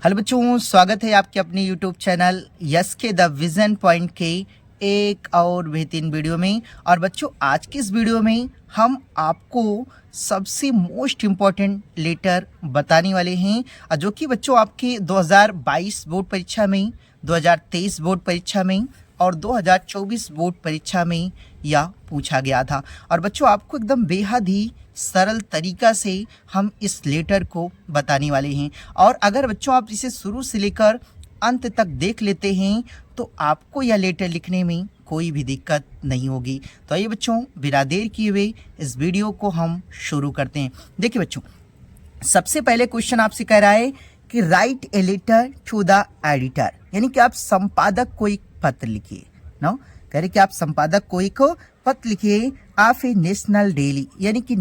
Hello बच्चों, स्वागत है आपके अपने यूट्यूब चैनल यस के द विजन पॉइंट के एक और बेहतरीन वीडियो में। और बच्चों, आज की इस वीडियो में हम आपको सबसे मोस्ट इम्पॉर्टेंट लेटर बताने वाले हैं, जो कि बच्चों आपके 2022 बोर्ड परीक्षा में, 2023 बोर्ड परीक्षा में और 2024 बोर्ड परीक्षा में यह पूछा गया था। और बच्चों, आपको एकदम बेहद ही सरल तरीका से हम इस लेटर को बताने वाले हैं। और अगर बच्चों आप इसे शुरू से लेकर अंत तक देख लेते हैं तो आपको यह लेटर लिखने में कोई भी दिक्कत नहीं होगी। तो आइए बच्चों, बिना देर किए हुए इस वीडियो को हम शुरू करते हैं। देखिए बच्चों, सबसे पहले क्वेश्चन आपसे कह रहा है कि write a letter to the editor, यानी कि आप संपादक को एक पत्र लिखिए। नो, कह रहे कि आप संपादक को एक पत्र लिखिए आप ए नेशनल डेली, यानी कि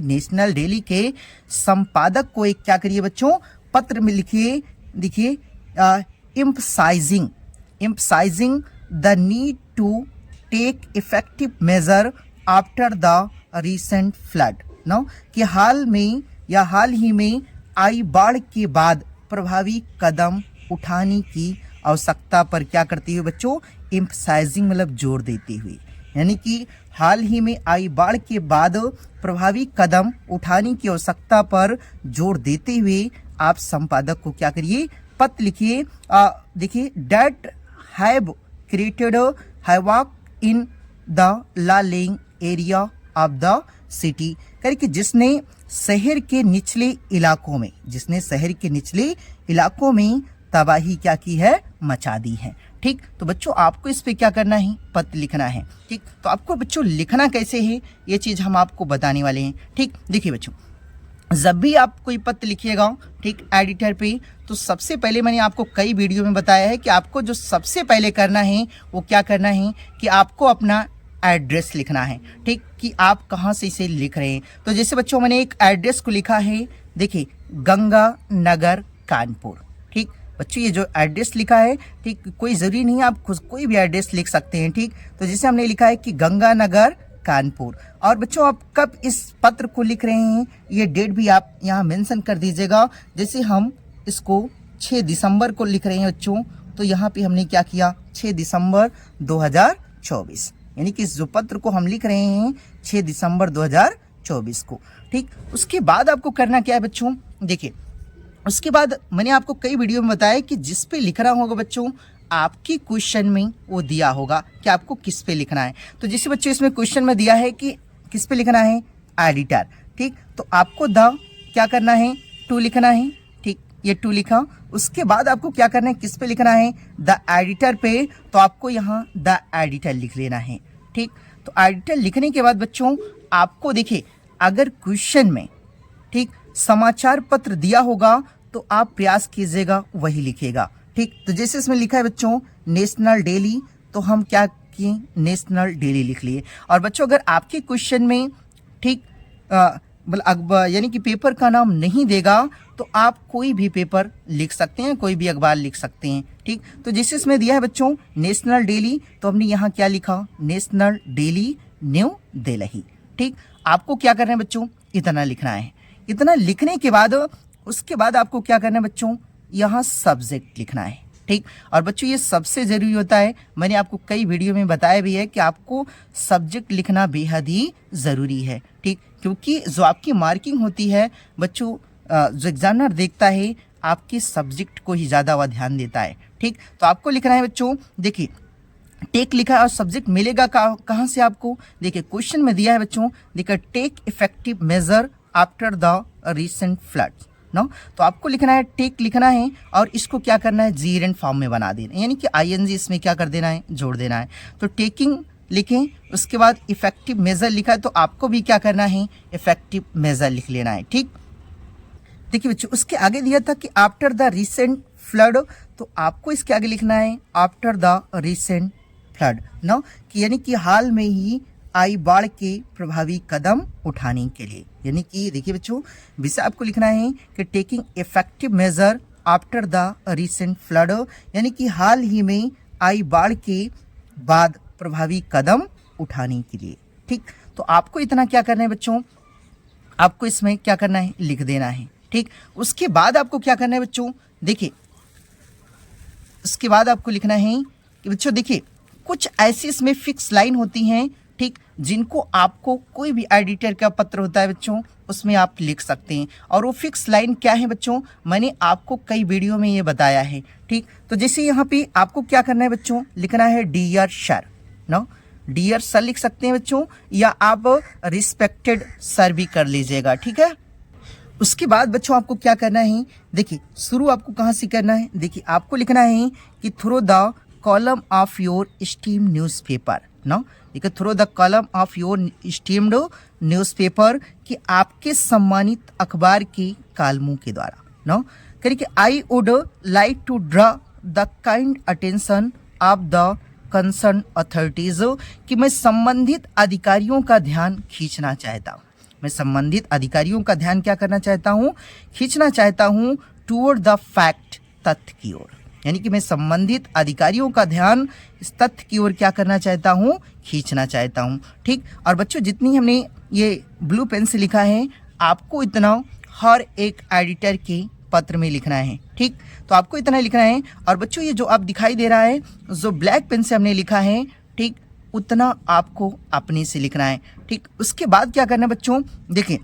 नेशनल डेली के संपादक को एक क्या करिए बच्चों, पत्र में लिखिए। देखिए, emphasizing the need to take effective measure after the recent flood। No, कि हाल ही में आई बाढ़ के बाद प्रभावी कदम उठाने की आवश्यकता पर क्या करती हुई बच्चों, एम्फसाइजिंग मतलब जोर देती हुई, यानी कि हाल ही में आई बाढ़ के बाद प्रभावी कदम उठाने की आवश्यकता पर जोर देते हुए आप संपादक को क्या करिए, पत्र लिखिए। देखिए, that have created havoc in the low lying area of the city, करके जिसने शहर के निचले इलाकों में तबाही क्या की है, मचा दी है। ठीक, तो बच्चों आपको इस पे क्या करना है, पत्र लिखना है। ठीक, तो आपको बच्चों लिखना कैसे है ये चीज हम आपको बताने वाले हैं। ठीक, देखिए बच्चों, जब भी आप कोई पत्र लिखिएगा ठीक एडिटर पे, तो सबसे पहले मैंने आपको कई वीडियो में बताया है कि आपको जो सबसे पहले करना है वो क्या करना है कि आपको अपना एड्रेस लिखना है। ठीक, कि आप कहाँ से इसे लिख रहे हैं। तो जैसे बच्चों मैंने एक एड्रेस को लिखा है, देखिए गंगा नगर कानपुर। ठीक बच्चों, ये जो एड्रेस लिखा है, ठीक, कोई ज़रूरी नहीं है आप कोई भी एड्रेस लिख सकते हैं। ठीक, तो जैसे हमने लिखा है कि गंगा नगर कानपुर। और बच्चों आप कब इस पत्र को लिख रहे हैं ये डेट भी आप यहाँ मेंशन कर दीजिएगा। जैसे हम इसको 6 दिसंबर को लिख रहे हैं बच्चों, तो यहाँ पे हमने क्या किया, 6 दिसंबर 2024, यानी कि इस जो पत्र को हम लिख रहे हैं 6 दिसंबर 2024 को। ठीक, उसके बाद आपको करना क्या है बच्चों, देखिए उसके बाद मैंने आपको कई वीडियो में बताया कि जिस पे लिखना होगा बच्चों, आपकी क्वेश्चन में वो दिया होगा कि आपको किस पे लिखना है। तो जैसे बच्चों इसमें क्वेश्चन में दिया है कि किस पे लिखना है, एडिटर। ठीक, तो आपको द क्या करना है, टू लिखना है। ठीक, ये टू लिखा। उसके बाद आपको क्या करना है, किस पे लिखना है, द एडिटर पे। तो आपको यहाँ द एडिटर लिख लेना है। ठीक, तो एडिटर लिखने के बाद बच्चों आपको देखिए, अगर क्वेश्चन में ठीक समाचार पत्र दिया होगा तो आप प्रयास कीजिएगा वही लिखिएगा। ठीक, तो जैसे इसमें लिखा है बच्चों नेशनल डेली, तो हम क्या किए, नेशनल डेली लिख लिए। और बच्चों अगर आपके क्वेश्चन में ठीक यानी कि पेपर का नाम नहीं देगा तो आप कोई भी पेपर लिख सकते हैं, कोई भी अखबार लिख सकते हैं। ठीक, तो जैसे इसमें दिया है बच्चों नेशनल डेली, तो हमने यहाँ क्या लिखा, नेशनल डेली न्यू दिल्ली। ठीक, आपको क्या करना है बच्चों, इतना लिखना है। इतना लिखने के बाद उसके बाद आपको क्या करना है बच्चों, यहाँ सब्जेक्ट लिखना है। ठीक, और बच्चों ये सबसे ज़रूरी होता है, मैंने आपको कई वीडियो में बताया भी है कि आपको सब्जेक्ट लिखना बेहद ही ज़रूरी है। ठीक, क्योंकि जो आपकी मार्किंग होती है बच्चों, जो एग्जामिनर देखता है आपके सब्जेक्ट को ही ज़्यादा वह ध्यान देता है। ठीक, तो आपको लिखना है बच्चों, देखिए टेक लिखा है और सब्जेक्ट मिलेगा कहाँ से आपको, देखिए क्वेश्चन में दिया है बच्चों, देखिए take effective measure after the recent flood. No, तो आपको लिखना है, टेक लिखना है और इसको क्या करना है, जीरेंट फॉर्म में बना देना, यानी कि आईएनजी इसमें क्या कर देना है, जोड़ देना है। तो टेकिंग लिखें, उसके बाद इफेक्टिव मेजर लिखा है तो आपको भी क्या करना है, इफेक्टिव मेजर लिख लेना है। ठीक, देखिए बच्चों उसके आगे दिया था कि आफ्टर द रिसेंट फ्लड, तो आपको इसके आगे लिखना है after the recent flood. No, कि यानी कि हाल में ही आई बाढ़ के प्रभावी कदम उठाने के लिए, यानी कि देखिए बच्चों विषय आपको लिखना है कि taking effective measure after the recent flood, यानी कि हाल ही में आई बाढ़ के बाद प्रभावी कदम उठाने के लिए। ठीक, तो आपको इतना क्या करना है बच्चों, आपको इसमें क्या करना है, लिख देना है। ठीक, उसके बाद आपको क्या करना है बच्चों, देखिए उसके बाद आपको लिखना है कि बच्चों देखिए कुछ ऐसी इसमें फिक्स लाइन होती हैं, ठीक, जिनको आपको कोई भी एडिटर का पत्र होता है बच्चों उसमें आप लिख सकते हैं। और वो फिक्स लाइन क्या है बच्चों, मैंने आपको कई वीडियो में ये बताया है। ठीक, तो जैसे यहाँ पे आपको क्या करना है बच्चों, लिखना है dear sir, no dear sir लिख सकते हैं बच्चों, या आप रिस्पेक्टेड सर भी कर लीजिएगा। ठीक है, उसके बाद बच्चों आपको क्या करना है, देखिए शुरू आपको कहाँ से करना है, देखिए आपको लिखना है कि through the column of your esteem newspaper, no देखिए through the column of your esteemed newspaper, कि आपके सम्मानित अखबार के कालमों के द्वारा, नो करिए कि I would like to draw the kind attention of the concern authorities, कि मैं संबंधित अधिकारियों का ध्यान खींचना चाहता हूँ, मैं संबंधित अधिकारियों का ध्यान क्या करना चाहता हूँ, खींचना चाहता हूँ टूवर्ड द फैक्ट, तथ्य की ओर, यानी कि मैं संबंधित अधिकारियों का ध्यान इस तथ्य की ओर क्या करना चाहता हूँ, खींचना चाहता हूँ। ठीक, और बच्चों जितनी हमने ये ब्लू पेन से लिखा है आपको इतना हर एक एडिटर के पत्र में लिखना है। ठीक, तो आपको इतना लिखना है। और बच्चों ये जो आप दिखाई दे रहा है जो ब्लैक पेन से हमने लिखा है, ठीक, उतना आपको अपने से लिखना है। ठीक, उसके बाद क्या करना है बच्चों, देखिए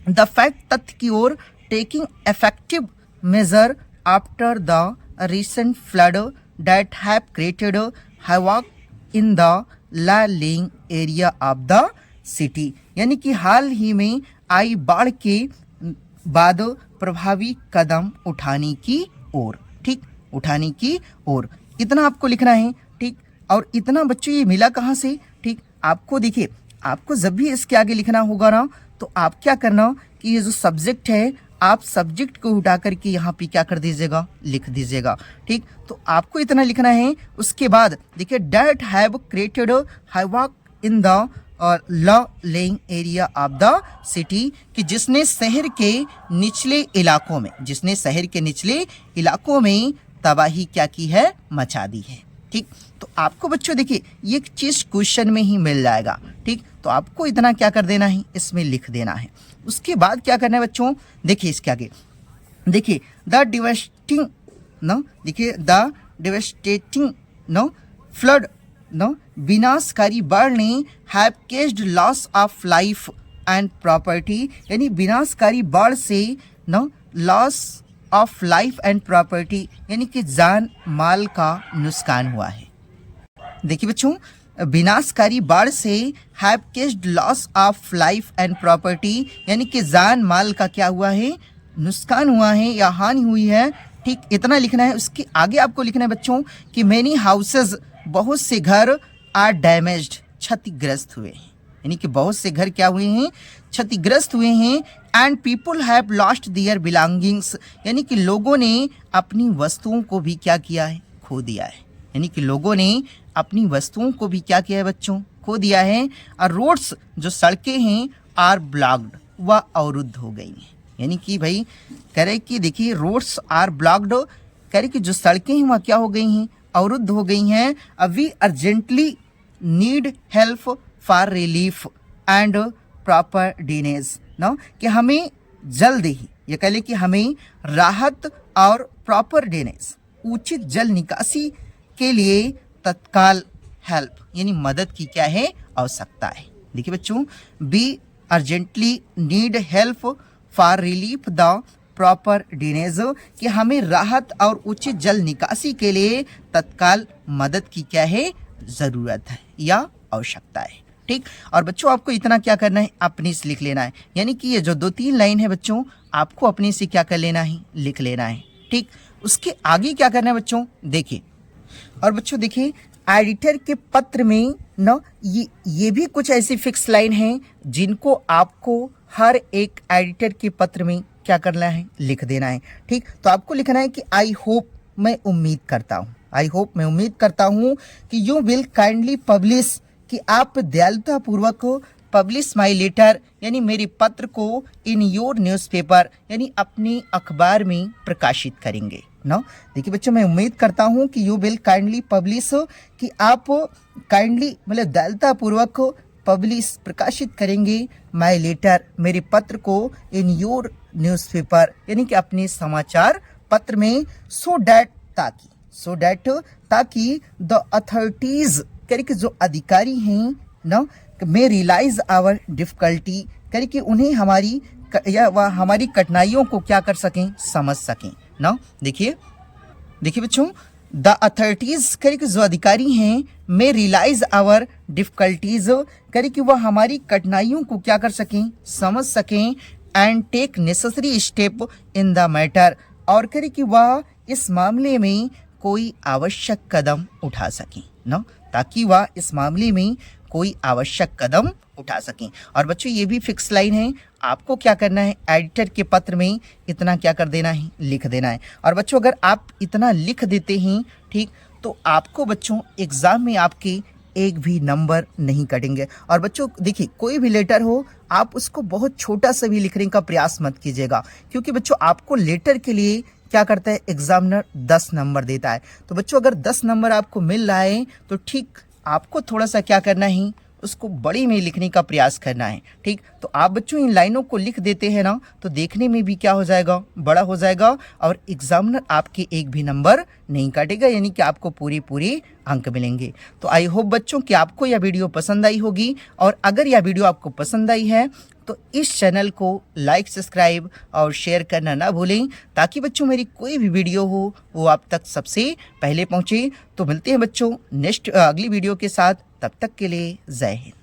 द फैक्ट, तथ्य की ओर, taking effective measure after the recent flood that have created havoc in the low-lying area of the city, यानी कि हाल ही में आई बाढ़ के बाद प्रभावी कदम उठाने की ओर, ठीक, उठाने की ओर, इतना आपको लिखना है। ठीक, और इतना बच्चों ये मिला कहाँ से, ठीक, आपको देखिए आपको जब भी इसके आगे लिखना होगा ना तो आप क्या करना कि ये जो सब्जेक्ट है आप सब्जेक्ट को उठा करके यहाँ पे क्या कर दीजिएगा, लिख दीजिएगा। ठीक, तो आपको इतना लिखना है। उसके बाद देखिए that have created havoc in the law laying area of the city, कि जिसने शहर के निचले इलाकों में, जिसने शहर के निचले इलाकों में तबाही क्या की है, मचा दी है। ठीक, तो आपको बच्चों देखिए ये चीज क्वेश्चन में ही मिल जाएगा। ठीक, तो आपको इतना क्या कर देना है, इसमें लिख देना है। उसके बाद क्या करना है बच्चों, देखिए इसके आगे देखिए द डिवास्टिंग, नो देखिए the devastating, no flood, no विनाशकारी बाढ़ ने have caused loss of life and property, यानी विनाशकारी बाढ़ से no loss of life and property, यानी कि जान माल का नुकसान हुआ है। देखिए बच्चों विनाशकारी बाढ़ से have caused loss of life and property, यानी कि जान माल का क्या हुआ है, नुकसान हुआ है या हानि हुई है। ठीक, इतना लिखना है। उसके आगे आपको लिखना है बच्चों कि मेनी हाउसेज, बहुत से घर, आर डैमेज्ड, क्षतिग्रस्त हुए हैं, यानी कि बहुत से घर क्या हुए हैं, क्षतिग्रस्त हुए हैं। And people have lost their belongings, यानी कि लोगों ने अपनी वस्तुओं को भी क्या किया है, खो दिया है, यानी कि लोगों ने अपनी वस्तुओं को भी क्या किया है बच्चों, खो दिया है। और रोड्स, जो सड़कें हैं, आर ब्लॉक्ड, वह अवरुद्ध हो गई हैं, यानी कि भाई कह रहे कि देखिए रोड्स आर ब्लॉक्ड, कह रहे कि जो सड़कें हैं वह क्या हो गई हैं, अवरुद्ध हो गई हैं। We urgently need help for relief and proper drainage, no कि हमें जल्द ही, ये कह ले कि हमें राहत और प्रॉपर ड्रेनेज, उचित जल निकासी के लिए तत्काल हेल्प, यानी मदद की क्या है, आवश्यकता है। देखिए बच्चों we urgently need help for relief the proper drainage, कि हमें राहत और उचित जल निकासी के लिए तत्काल मदद की क्या है, ज़रूरत है या आवश्यकता है। ठीक, और बच्चों आपको इतना क्या करना है, अपने से लिख लेना है, यानी कि ये जो 2-3 लाइन है बच्चों आपको अपने से क्या कर लेना है, लिख लेना है। ठीक, उसके आगे क्या करना है बच्चों, देखिए और बच्चों देखिए एडिटर के पत्र में न ये भी कुछ ऐसी फिक्स लाइन हैं जिनको आपको हर एक एडिटर के पत्र में क्या करना है, लिख देना है। ठीक, तो आपको लिखना है कि आई होप, मैं उम्मीद करता हूँ, आई होप मैं उम्मीद करता हूँ कि यू विल काइंडली पब्लिश, कि आप दयालुता पूर्वक पब्लिश माई लेटर, यानी मेरे पत्र को इन योर न्यूज़पेपर, यानी अपने अखबार में प्रकाशित करेंगे। नो देखिए बच्चों मैं उम्मीद करता हूँ कि यू विल काइंडली पब्लिश, कि आप काइंडली मतलब दयालुता पूर्वक पब्लिश, प्रकाशित करेंगे माई लेटर, मेरे पत्र को इन योर न्यूज़पेपर यानी कि अपने समाचार पत्र में सो डैट ताकि द अथॉरिटीज करके जो अधिकारी हैं ना में रियलाइज आवर डिफिकल्टी करके उन्हें हमारी कठिनाइयों को क्या कर सकें, समझ सकें ना। देखिए बच्चों, द अथॉरिटीज करके जो अधिकारी हैं में रियलाइज आवर डिफिकल्टीज करके वह हमारी कठिनाइयों को क्या कर सकें, समझ सकें and take necessary step in the matter और करके वह इस मामले में कोई आवश्यक कदम उठा सकें ना, ताकि वह इस मामले में कोई आवश्यक कदम उठा सकें। और बच्चों ये भी फिक्स लाइन है, आपको क्या करना है, एडिटर के पत्र में इतना क्या कर देना है, लिख देना है। और बच्चों अगर आप इतना लिख देते हैं ठीक, तो आपको बच्चों एग्ज़ाम में आपके एक भी नंबर नहीं कटेंगे। और बच्चों देखिए, कोई भी लेटर हो आप उसको बहुत छोटा सा भी लिखने का प्रयास मत कीजिएगा, क्योंकि बच्चों आपको लेटर के लिए क्या करता है, एग्जामिनर 10 नंबर देता है। तो बच्चों अगर 10 नंबर आपको मिल रहा है तो ठीक आपको थोड़ा सा क्या करना है, उसको बड़ी में लिखने का प्रयास करना है ठीक। तो आप बच्चों इन लाइनों को लिख देते हैं ना, तो देखने में भी क्या हो जाएगा, बड़ा हो जाएगा और एग्जामिनर आपके एक भी नंबर नहीं काटेगा, यानी कि आपको पूरे अंक मिलेंगे। तो आई होप बच्चों कि आपको यह वीडियो पसंद आई होगी, और अगर यह वीडियो आपको पसंद आई है तो इस चैनल को लाइक, सब्सक्राइब और शेयर करना ना भूलें, ताकि बच्चों मेरी कोई भी वीडियो हो वो आप तक सबसे पहले पहुंचे। तो मिलते हैं बच्चों नेक्स्ट अगली वीडियो के साथ, तब तक के लिए जय हिंद।